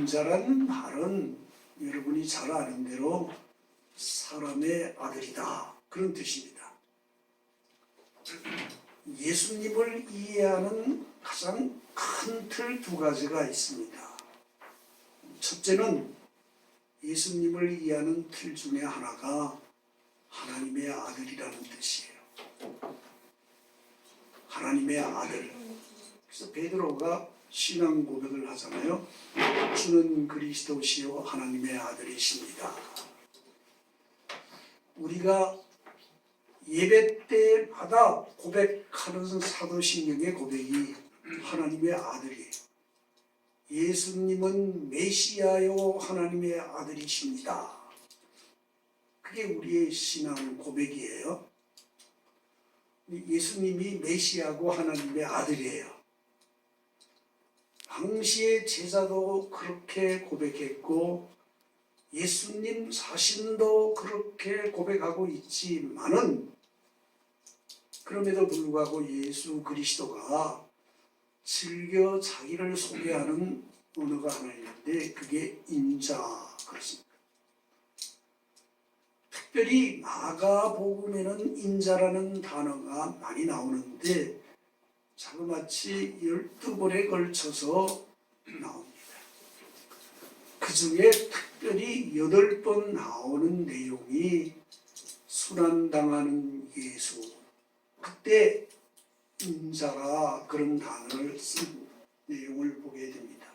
인자라는 말은 여러분이 잘 아는 대로 사람의 아들이다, 그런 뜻입니다. 예수님을 이해하는 가장 큰 틀 두 가지가 있습니다. 첫째는 예수님을 이해하는 틀 중에 하나가 하나님의 아들이라는 뜻이에요. 하나님의 아들. 그래서 베드로가 신앙 고백을 하잖아요. 주는 그리스도시요 하나님의 아들이십니다. 우리가 예배 때마다 고백하는 사도신경의 고백이 하나님의 아들이에요. 예수님은 메시아요 하나님의 아들이십니다. 그게 우리의 신앙 고백이에요. 예수님이 메시아고 하나님의 아들이에요. 당시의 제자도 그렇게 고백했고 예수님 자신도 그렇게 고백하고 있지만은 그럼에도 불구하고 예수 그리스도가 즐겨 자기를 소개하는 언어가 하나 있는데 그게 인자 그렇습니다. 특별히 마가복음에는 인자라는 단어가 많이 나오는데 자그마치 12번에 걸쳐서 나옵니다. 그 중에 특별히 8번 나오는 내용이 순환당하는 예수, 그때 인자라 그런 단어를 쓴 내용을 보게 됩니다.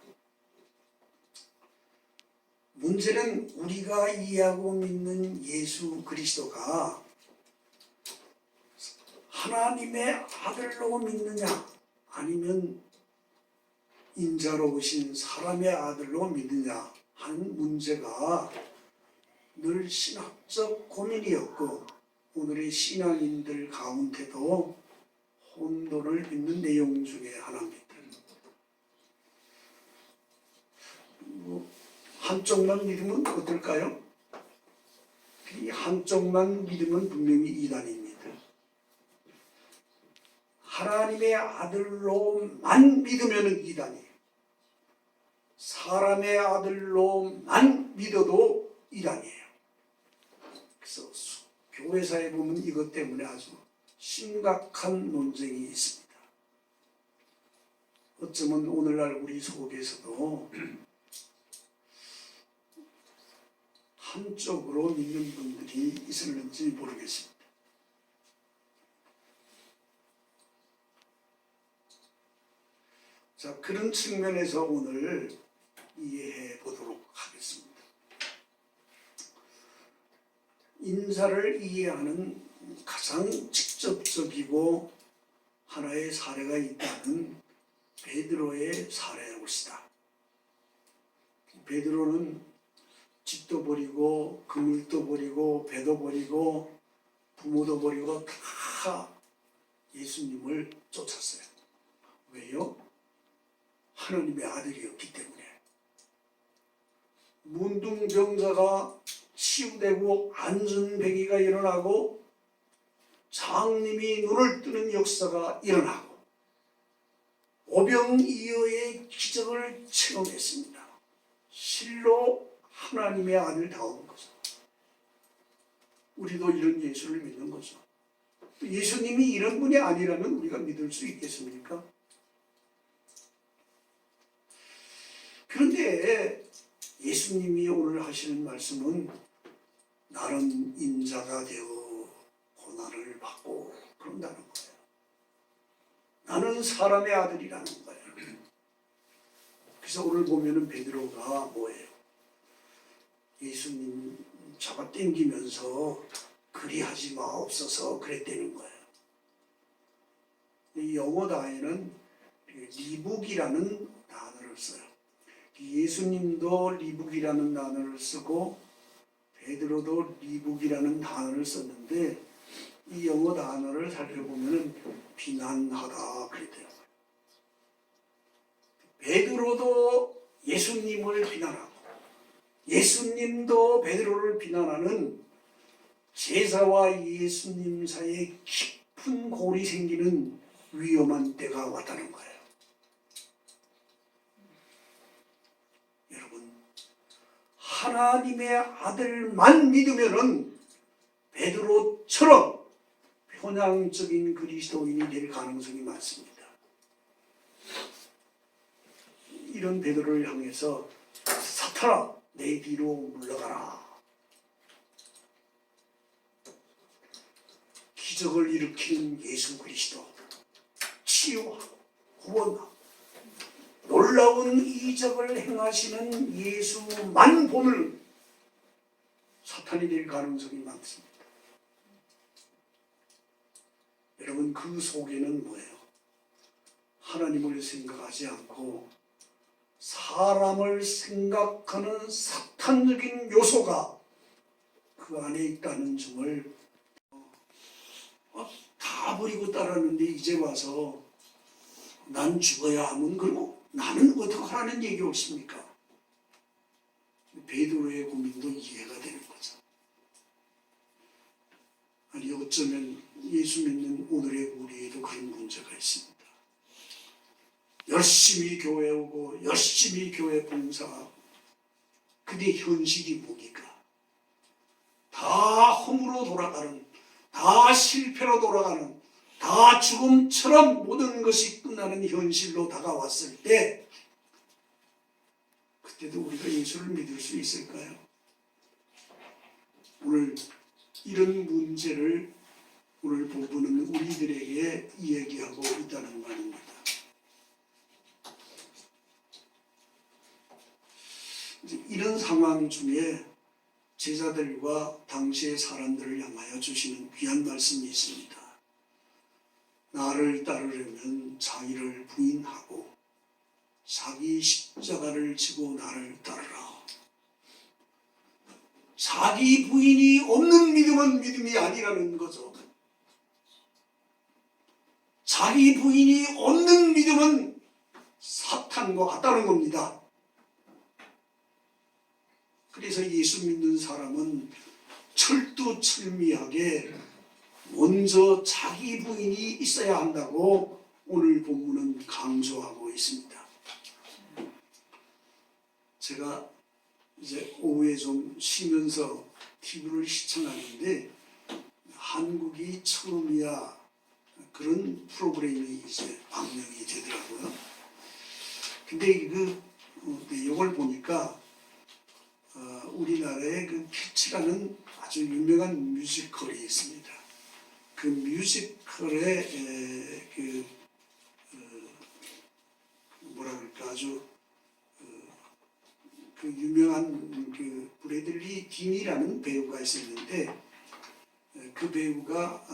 문제는 우리가 이해하고 믿는 예수 그리스도가 하나님의 아들로 믿느냐 아니면 인자로 오신 사람의 아들로 믿느냐 하는 문제가 늘 신학적 고민이었고 오늘의 신앙인들 가운데도 혼돈을 빚는 내용 중에 하나입니다. 한쪽만 믿으면 어떨까요? 이 한쪽만 믿으면 분명히 이단입니다. 하나님의 아들로만 믿으면 이단이에요. 사람의 아들로만 믿어도 이단이에요. 그래서 교회사에 보면 이것 때문에 아주 심각한 논쟁이 있습니다. 어쩌면 오늘날 우리 속에서도 한쪽으로 믿는 분들이 있을는지 모르겠습니다. 자, 그런 측면에서 오늘 이해해 보도록 하겠습니다. 인자를 이해하는 가장 직접적이고 하나의 사례가 있다는 베드로의 사례일시다. 베드로는 집도 버리고 그물도 버리고 배도 버리고 부모도 버리고 다 예수님을 쫓았어요. 왜요? 하나님의 아들이었기 때문에. 문둥병자가 치유되고 안전뱅이가 일어나고 장님이 눈을 뜨는 역사가 일어나고 오병이어의 기적을 체험했습니다. 실로 하나님의 아들다운 거죠. 우리도 이런 예수를 믿는 거죠. 예수님이 이런 분이 아니라면 우리가 믿을 수 있겠습니까? 그런데 예수님이 오늘 하시는 말씀은 나는 인자가 되어 고난을 받고 그런다는 거예요. 나는 사람의 아들이라는 거예요. 그래서 오늘 보면은 베드로가 뭐예요? 예수님 잡아 당기면서 그리하지 마옵소서 그랬다는 거예요. 이 영어 단어에는 리북이라는 단어를 써요. 예수님도 리북이라는 단어를 쓰고 베드로도 리북이라는 단어를 썼는데 이 영어 단어를 살펴보면 비난하다 그랬대요. 베드로도 예수님을 비난하고 예수님도 베드로를 비난하는 제자와 예수님 사이에 깊은 골이 생기는 위험한 때가 왔다는 거예요. 여러분, 하나님의 아들만 믿으면은 베드로처럼 편향적인 그리스도인이 될 가능성이 많습니다. 이런 베드로를 향해서 사탄아 내 뒤로 물러가라. 기적을 일으키는 예수 그리스도, 치유하고 구원하고 놀라운 이적을 행하시는 예수만 보면 사탄이 될 가능성이 많습니다. 여러분, 그 속에는 뭐예요? 하나님을 생각하지 않고 사람을 생각하는 사탄적인 요소가 그 안에 있다는 점을 다 버리고 따랐는데 이제 와서 난 죽어야 하면 그럼 나는 어떻게 하라는 얘기 없습니까? 베드로의 고민도 이해가 되는 거죠. 아니 어쩌면 예수 믿는 오늘의 우리에도 그런 문제가 있습니다. 열심히 교회 오고 열심히 교회 봉사하고 근데 현실이 뭡니까? 다 험으로 돌아가는, 다 실패로 돌아가는, 다 죽음처럼 모든 것이 끝나는 현실로 다가왔을 때 그때도 우리가 예수를 믿을 수 있을까요? 오늘 이런 문제를 오늘 본문은 우리들에게 이야기하고 있다는 말입니다. 이런 상황 중에 제자들과 당시의 사람들을 향하여 주시는 귀한 말씀이 있습니다. 나를 따르려면 자기를 부인하고 자기 십자가를 지고 나를 따르라. 자기 부인이 없는 믿음은 믿음이 아니라는 거죠. 자기 부인이 없는 믿음은 사탄과 같다는 겁니다. 그래서 예수 믿는 사람은 철두철미하게 먼저 자기 부인이 있어야 한다고 오늘 본문은 강조하고 있습니다. 제가 이제 오후에 좀 쉬면서 TV를 시청하는데 한국이 처음이야 그런 프로그램이 이제 방영이 되더라고요. 근데 그 내용을 보니까 우리나라에 그 캐치라는 아주 유명한 뮤지컬이 있습니다. 그 뮤지컬의 뭐라 그럴까 아주 그 유명한 그 브래들리 딘이라는 배우가 있었는데 그 배우가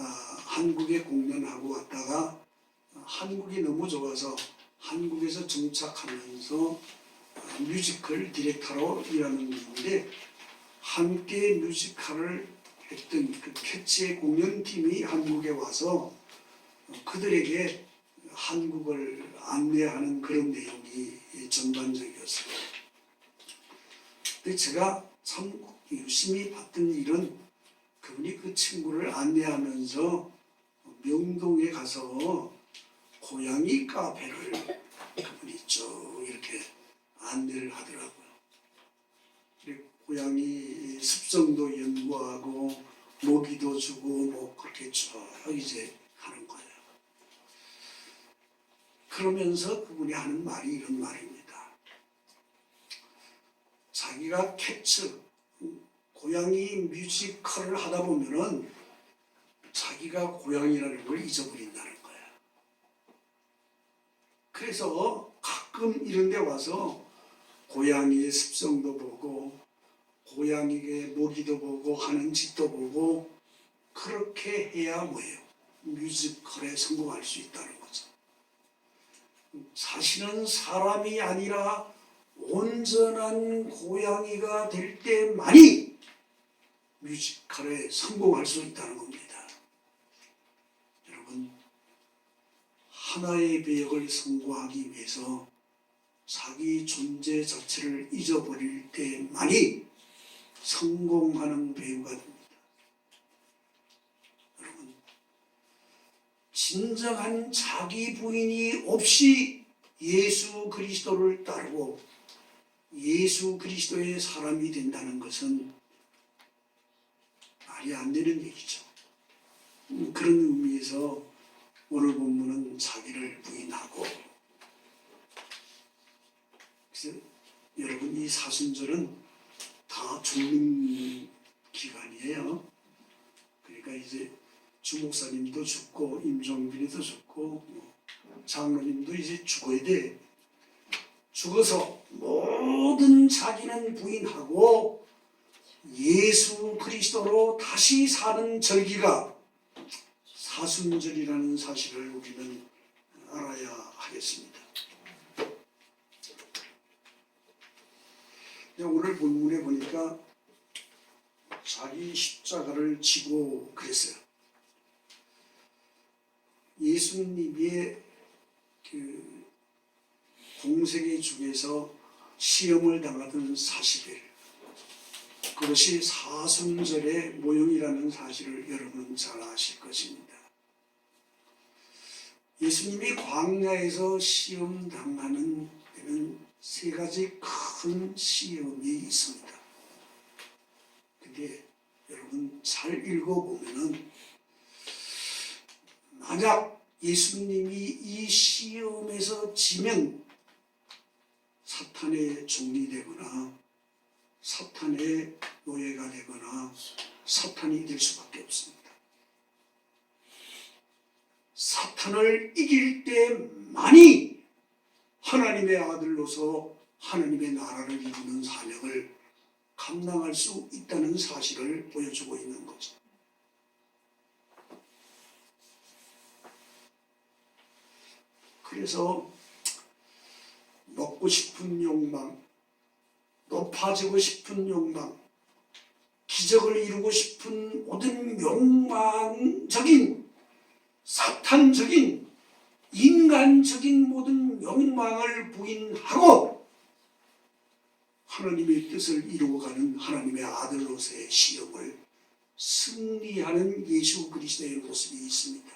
한국에 공연하고 왔다가 한국이 너무 좋아서 한국에서 정착하면서 뮤지컬 디렉터로 일하는 분인데 함께 뮤지컬을 했던 그 캐치의 공연팀이 한국에 와서 그들에게 한국을 안내하는 그런 내용이 전반적이었어요. 근데 제가 참 열심히 봤던 일은 그분이 그 친구를 안내하면서 명동에 가서 고양이 카페를 그분이 쭉 이렇게 안내를 하더라고요. 고양이 습성도 연구하고 먹이도 주고 뭐 그렇게 쭉 이제 하는 거예요. 그러면서 그분이 하는 말이 이런 말입니다. 자기가 캐츠, 고양이 뮤지컬을 하다 보면은 자기가 고양이라는 걸 잊어버린다는 거예요. 그래서 가끔 이런 데 와서 고양이의 습성도 보고 고양이의 먹이도 보고 하는 짓도 보고 그렇게 해야 뭐예요? 뮤지컬에 성공할 수 있다는 거죠. 자신은 사람이 아니라 온전한 고양이가 될 때만이 뮤지컬에 성공할 수 있다는 겁니다. 여러분, 하나의 배역을 성공하기 위해서 자기 존재 자체를 잊어버릴 때만이 성공하는 배우가 됩니다. 여러분, 진정한 자기 부인이 없이 예수 그리스도를 따르고 예수 그리스도의 사람이 된다는 것은 말이 안 되는 얘기죠. 그런 의미에서 오늘 본문은 자기를 부인하고, 그래서 여러분 이 사순절은 다 죽는 기간이에요. 그러니까 이제 주목사님도 죽고 임종빈이도 죽고 장로님도 이제 죽어야 돼. 죽어서 모든 자기는 부인하고 예수 그리스도로 다시 사는 절기가 사순절이라는 사실을 우리는 알아야 하겠습니다. 오늘 본문에 보니까 자기 십자가를 지고 그랬어요. 예수님의 그 공생애 중에서 시험을 당하던 40일, 그것이 사순절의 모형이라는 사실을 여러분은 잘 아실 것입니다. 예수님이 광야에서 시험 당하는 데는 세 가지 큰 시험이 있습니다. 근데 여러분 잘 읽어보면은 만약 예수님이 이 시험에서 지면 사탄의 종이 되거나 사탄의 노예가 되거나 사탄이 될 수밖에 없습니다. 사탄을 이길 때만이 하나님의 아들로서 하나님의 나라를 이루는 사명을 감당할 수 있다는 사실을 보여주고 있는 거죠. 그래서 먹고 싶은 욕망, 높아지고 싶은 욕망, 기적을 이루고 싶은 모든 욕망적인, 사탄적인, 인간적인 모든 욕망을 부인하고 하나님의 뜻을 이루어가는 하나님의 아들로서의 시험을 승리하는 예수 그리스도의 모습이 있습니다.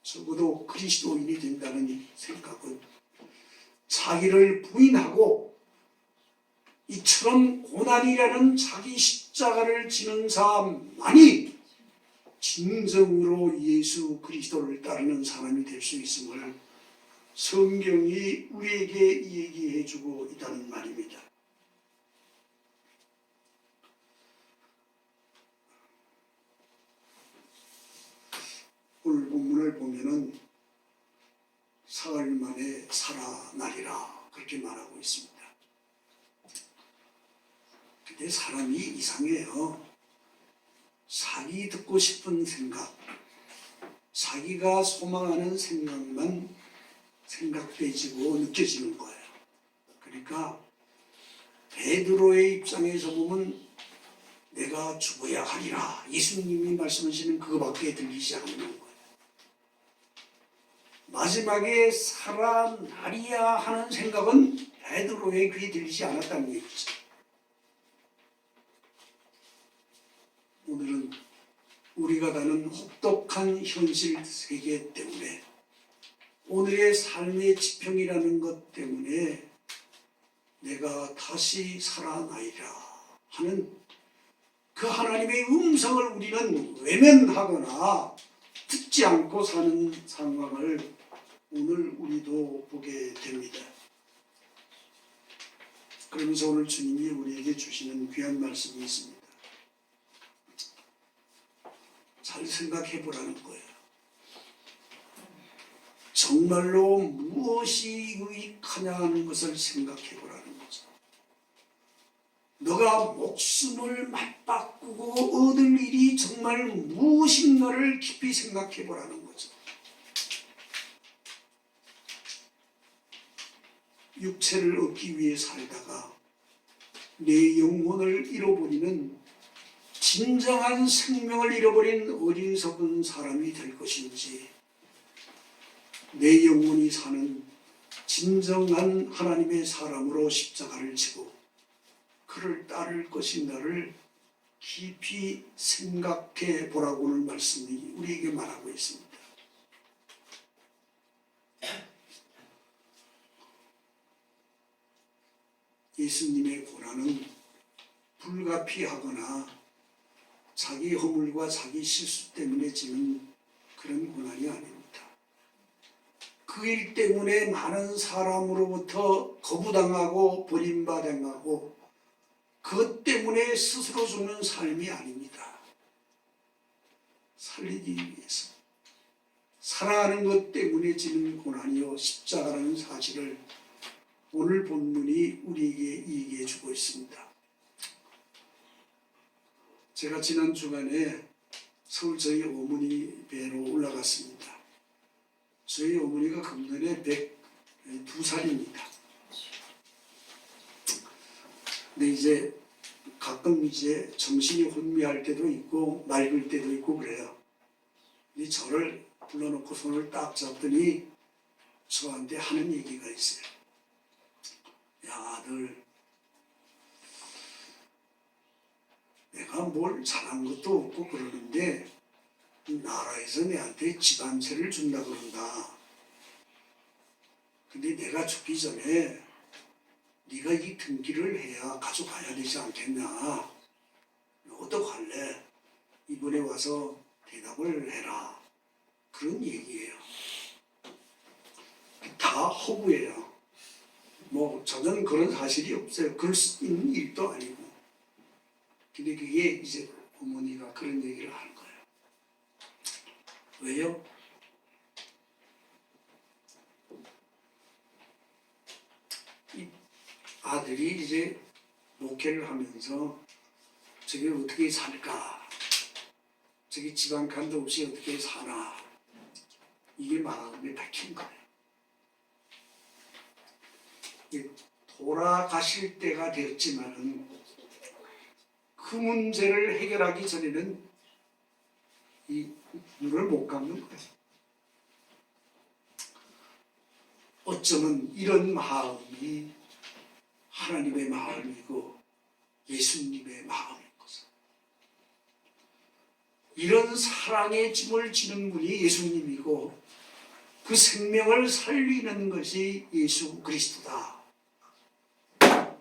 적어도 그리스도인이 된다는 생각은 자기를 부인하고 이처럼 고난이라는 자기 십자가를 지는 사람만이 진정으로 예수 그리스도를 따르는 사람이 될 수 있음을 성경이 우리에게 얘기해 주고 있다는 말입니다. 오늘 본문을 보면은 사흘 만에 살아나리라 그렇게 말하고 있습니다. 근데 사람이 이상해요. 자기 듣고 싶은 생각, 자기가 소망하는 생각만 생각되지고 느껴지는 거예요. 그러니까 베드로의 입장에서 보면 내가 죽어야 하리라 예수님이 말씀하시는 그거밖에 들리지 않는 거예요. 마지막에 살아나리야 하는 생각은 베드로의 귀에 들리지 않았다는 얘기죠. 오늘은 우리가 사는 혹독한 현실 세계 때문에 오늘의 삶의 지평이라는 것 때문에 내가 다시 살아나리라 하는 그 하나님의 음성을 우리는 외면하거나 듣지 않고 사는 상황을 오늘 우리도 보게 됩니다. 그러면서 오늘 주님이 우리에게 주시는 귀한 말씀이 있습니다. 잘 생각해 보라는 거예요. 정말로 무엇이 유익하냐 하는 것을 생각해 보라는 거죠. 너가 목숨을 맞바꾸고 얻을 일이 정말 무엇인가를 깊이 생각해 보라는 거죠. 육체를 얻기 위해 살다가 내 영혼을 잃어버리는 진정한 생명을 잃어버린 어리석은 사람이 될 것인지 내 영혼이 사는 진정한 하나님의 사람으로 십자가를 지고 그를 따를 것인가를 깊이 생각해 보라고 오늘 말씀이 우리에게 말하고 있습니다. 예수님의 고난은 불가피하거나 자기 허물과 자기 실수 때문에 지는 그런 고난이 아닙니다. 그 일 때문에 많은 사람으로부터 거부당하고 버림받아가고 그것 때문에 스스로 죽는 삶이 아닙니다. 살리기 위해서 사랑하는 것 때문에 지는 고난이요 십자가라는 사실을 오늘 본문이 우리에게 얘기해 주고 있습니다. 제가 지난 주간에 서울 저희 어머니 뵈러 올라갔습니다. 저희 어머니가 금년에 102살입니다. 근데 이제 가끔 이제 정신이 혼미할 때도 있고 맑을 때도 있고 그래요. 근데 저를 불러놓고 손을 딱 잡더니 저한테 하는 얘기가 있어요. 야, 아들, 내가 뭘 잘한 것도 없고 그러는데 나라에서 내한테 집안채를 준다 그런다. 근데 내가 죽기 전에 네가 이 등기를 해야 가져가야 되지 않겠냐. 어떡할래? 이번에 와서 대답을 해라. 그런 얘기예요. 다 허구예요. 뭐 저는 그런 사실이 없어요. 그럴 수 있는 일도 아니고. 근데 그게 이제 어머니가 그런 얘기를 하는 거예요. 왜요? 이 아들이 이제 목회를 하면서 저게 어떻게 살까? 저게 지방간도 없이 어떻게 사나? 이게 마음에 박힌 거예요. 돌아가실 때가 되었지만은 그 문제를 해결하기 전에는 이 눈을 못 감는 거예요. 어쩌면 이런 마음이 하나님의 마음이고 예수님의 마음인 거죠. 이런 사랑의 짐을 지는 분이 예수님이고 그 생명을 살리는 것이 예수 그리스도다.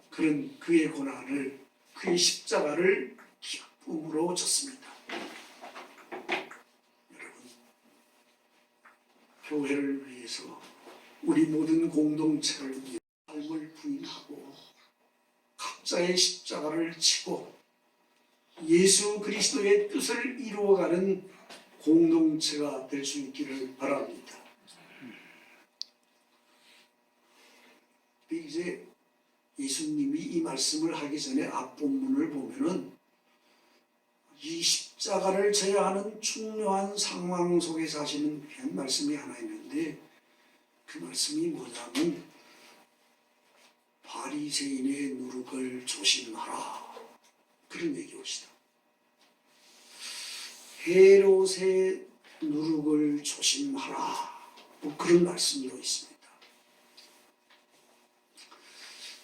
그런 그의 고난을, 그의 십자가를 기쁨으로 졌습니다. 여러분, 교회를 위해서 우리 모든 공동체를 위해 삶을 부인하고 각자의 십자가를 지고 예수 그리스도의 뜻을 이루어가는 공동체가 될 수 있기를 바랍니다. 이제 예수님이 이 말씀을 하기 전에 앞본문을 보면은 이 십자가를 져야 하는 중요한 상황 속에서 하시는 귀한 말씀이 하나 있는데 그 말씀이 뭐냐면 바리새인의 누룩을 조심하라. 그런 얘기입니다. 헤롯의 누룩을 조심하라. 뭐 그런 말씀도 있습니다.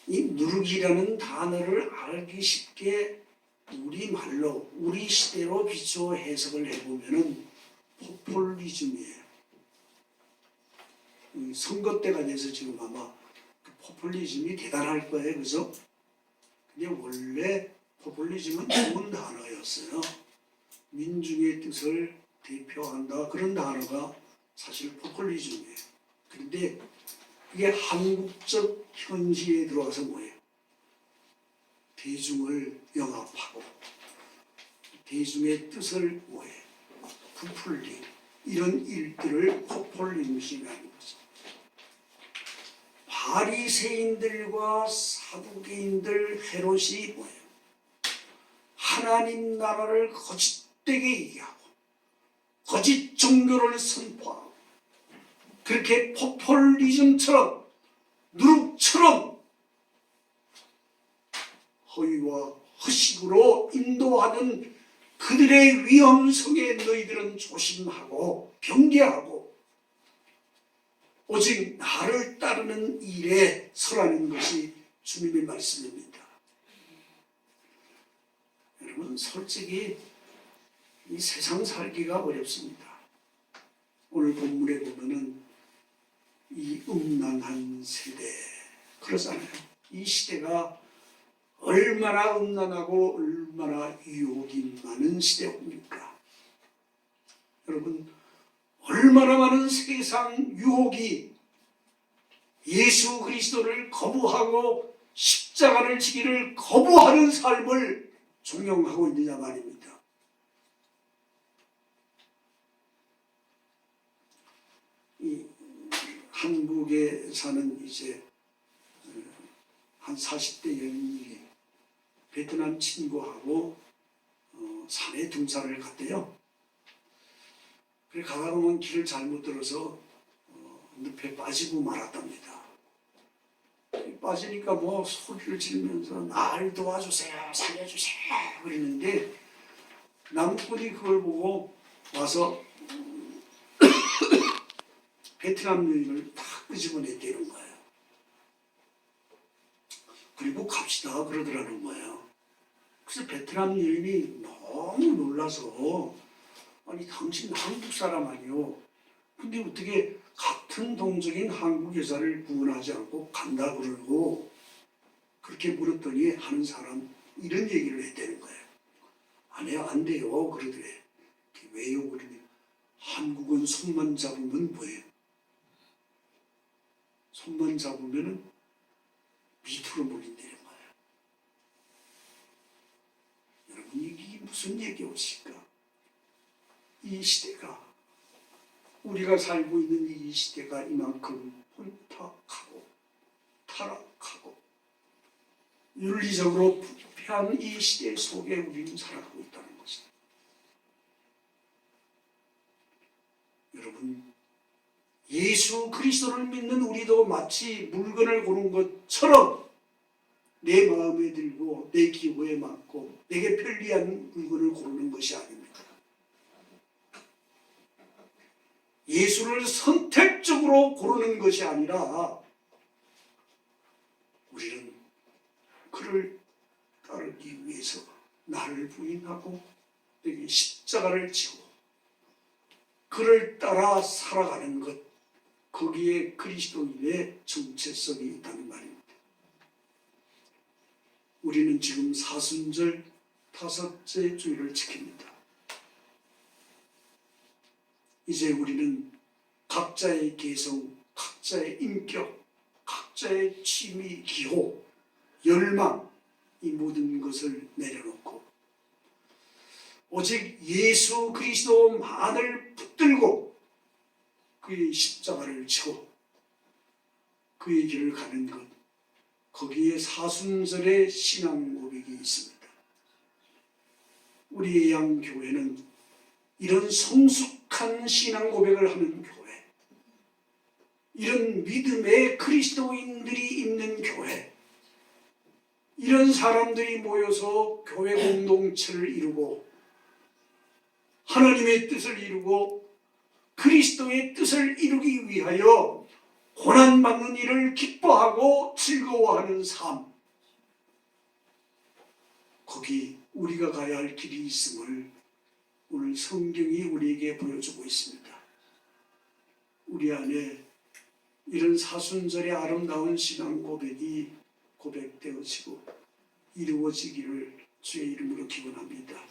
이 누룩이라는 단어를 알기 쉽게 우리말로, 우리 시대로 비추어 해석을 해보면은 포퓰리즘이에요. 선거 때가 돼서 지금 아마 그 포퓰리즘이 대단할 거예요. 그죠? 근데 원래 포퓰리즘은 좋은 단어였어요. 민중의 뜻을 대표한다. 그런 단어가 사실 포퓰리즘이에요. 그런데 이게 한국적 현시에 들어와서 뭐예요? 대중을 영합하고 대중의 뜻을 뭐예요? 부풀리고 이런 일들을 포퓰리즘이라는 거죠. 바리새인들과 사두개인들 헤롯이 뭐예요? 하나님 나라를 거짓되게 얘기하고 거짓 종교를 선포하고 그렇게 포퓰리즘처럼 누룩처럼 허위와 허식으로 인도하는 그들의 위험성에 너희들은 조심하고 경계하고 오직 나를 따르는 일에 서라는 것이 주님의 말씀입니다. 여러분, 솔직히 이 세상 살기가 어렵습니다. 오늘 본문에 보면은 이 음란한 세대, 그렇잖아요. 이 시대가 얼마나 음란하고 얼마나 유혹이 많은 시대입니까? 여러분, 얼마나 많은 세상 유혹이 예수 그리스도를 거부하고 십자가를 지기를 거부하는 삶을 종용하고 있느냐 말입니다. 이 한국에 사는 이제 한 40대 여인이 베트남 친구하고 산에 등산을 갔대요. 그래 가다 보면 길을 잘못 들어서 늪에 빠지고 말았답니다. 빠지니까 뭐 소리를 지르면서 날 도와주세요, 살려주세요 그러는데 나무꾼이 그걸 보고 와서 베트남 여인을 탁 끄집어냈다는 거예요. 그리고 갑시다 그러더라는 거예요. 그래서 베트남 여인이 너무 놀라서 아니 당신 한국 사람 아니요. 근데 어떻게 같은 동족인 한국 여자를 구원하지 않고 간다 그러고 그렇게 물었더니 하는 사람 이런 얘기를 했다는 거예요. 아니요 안 돼요 그러더래. 왜요 그러니 한국은 손만 잡으면 뭐예요? 손만 잡으면은 밑으로 몰린다는 거예요. 여러분 이게 무슨 얘기였을까? 이 시대가 우리가 살고 있는 이 시대가 이만큼 혼탁하고 타락하고 윤리적으로 부패한 이 시대 속에 우리는 살아가고 있다는 것입니다. 여러분 예수 그리스도를 믿는 우리도 마치 물건을 고른 것처럼 내 마음에 들고 내 기호에 맞고 내게 편리한 물건을 고르는 것이 아닙니다. 예수를 선택적으로 고르는 것이 아니라 우리는 그를 따르기 위해서 나를 부인하고 내게 십자가를 지고 그를 따라 살아가는 것, 거기에 그리스도인의 정체성이 있다는 말입니다. 우리는 지금 사순절 5째 주일을 지킵니다. 이제 우리는 각자의 개성, 각자의 인격, 각자의 취미, 기호, 열망 이 모든 것을 내려놓고 오직 예수 그리스도만을 붙들고 그의 십자가를 지고 그의 길을 가는 것, 거기에 사순절의 신앙 고백이 있습니다. 우리의 양교회는 이런 성숙한 신앙 고백을 하는 교회, 이런 믿음의 그리스도인들이 있는 교회, 이런 사람들이 모여서 교회 공동체를 이루고 하나님의 뜻을 이루고 그리스도의 뜻을 이루기 위하여 고난받는 일을 기뻐하고 즐거워하는 삶, 거기 우리가 가야 할 길이 있음을 오늘 성경이 우리에게 보여주고 있습니다. 우리 안에 이런 사순절의 아름다운 신앙 고백이 고백되어지고 이루어지기를 주의 이름으로 기원합니다.